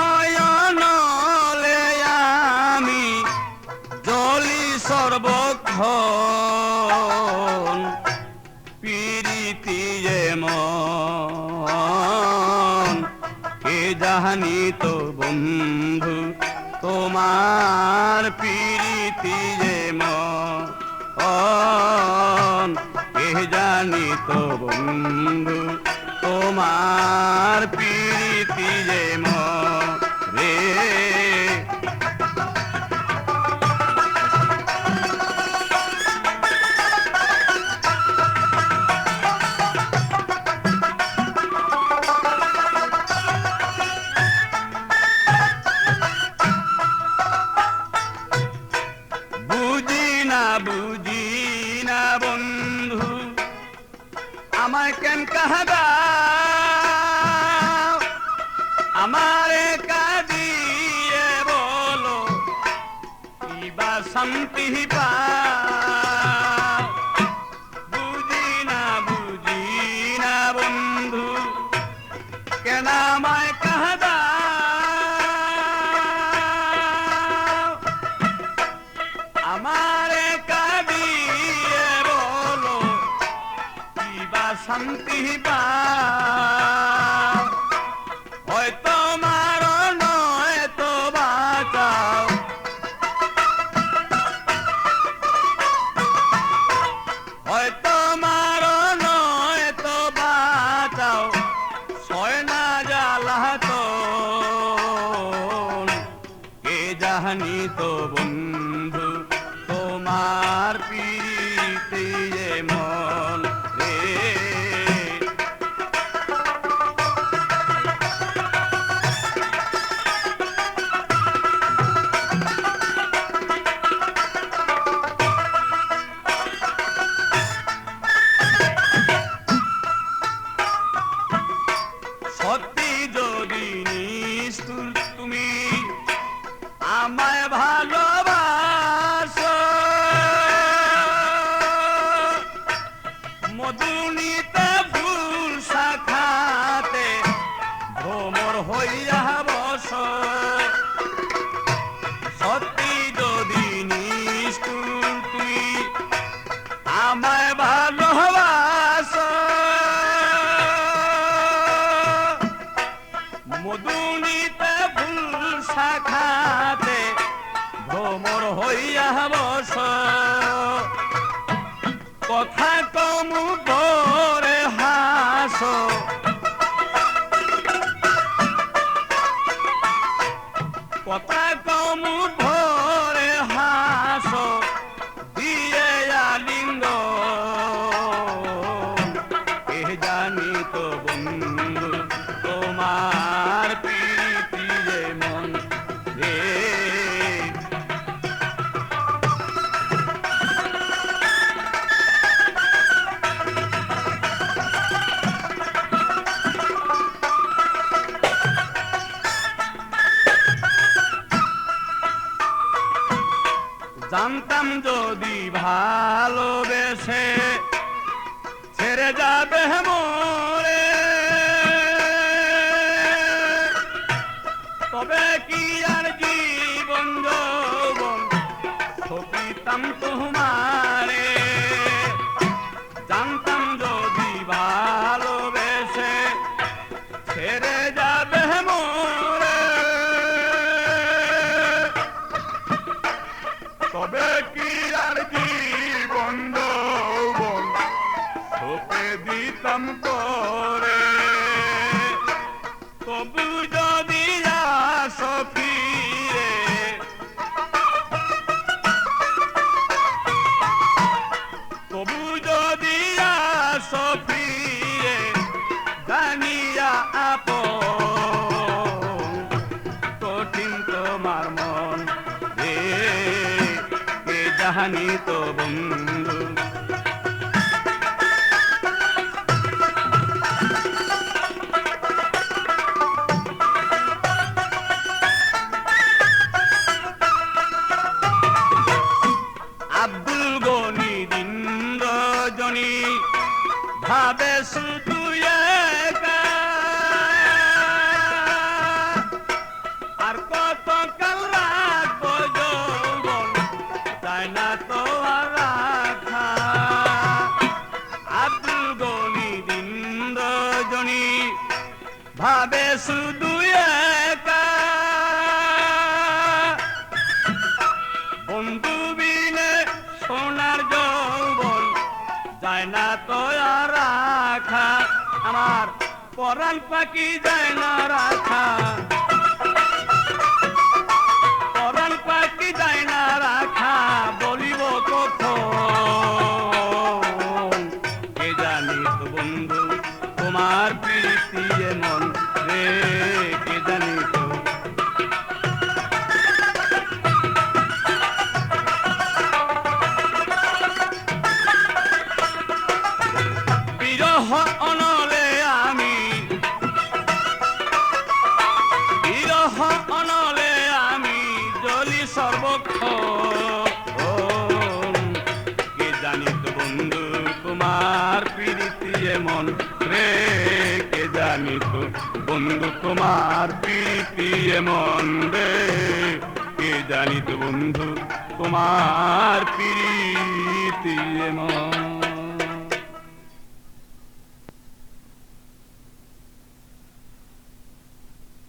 বিরহয়নলে আমি জলি সর্বক্ষণ প্রীতি যেমন কে জানি তো বন্ধু তোমার প্রীতি যেমন কে জানি তো বন্ধু তোমার প্রীতি যেমন রে বুঝি না বন্ধু আমায় কেন কাহাদা আমারে কাঁদিয়ে বলো কিবা শান্তি পাও বুঝি না বন্ধু কেন আমায় কাহাদা আমারে কাঁদিয়ে বলো কিবা শান্তি পাও হয়তো মারো নয়তো বাঁচাও হয়তো মারো নয়তো বাঁচাও সয় না জ্বালাতন কে জানি তো বন্ধু তোমার প্রীতি যেমন রে সত্যি যদি নিষ্ঠুর তুমি আমায় ভালোবাসো মধুনিতে ফুল শাখাতে ভ্রমর হইয়া বস সত্যি যদি নিষ্ঠুর তুমি আমায় ভালোবাসো মধুনিতে ফুল শাখাতে ভ্রমর হইয়া বস কথা কমু পরে হাস কথা কমু ভরে হাস দিয়ে আলিঙ্গ কে জানি তো বন্ধু তোমার প্রীতি যেমন রে জানতাম যদি ভালোবেসে ছেড়ে যাবে মোরে তবে কি আর জীবন যৌবন সপিতাম তোমারে জানতাম যদি ভালোবেসে ছেড়ে যাবে মোরে তবে কি আর জীবন যৌবন সপে দিতাম তোরে তবু যদি আস ফিরে তবু যদি আস ফিরে জানিয়া আপন কঠিন তোমার মন রে কে জানি তো বন্ধু আব্দুল গনি দিন রজনী ভাবে শুধু একা ভাবে শুধু একা বন্ধু বিনে সোনার যৌবন যায় না তো আর রাখা আমার পরাণ পাখি যায় না রাখা পরাণ পাখি যায় না রাখা বলিব কখন কে জানি তো বন্ধু তোমার প্রীতি এমন রে কে জানি তো বিরহ অনলে আমি বিরহ অনলে আমি জ্বলি সর্বক্ষণ কে জানি তো বন্ধু তোমার প্রীতি এমন রে কে জানি তো বন্ধু তোমার প্রীতি এমন রে কে জানি তো বন্ধু তোমার প্রীতি এমন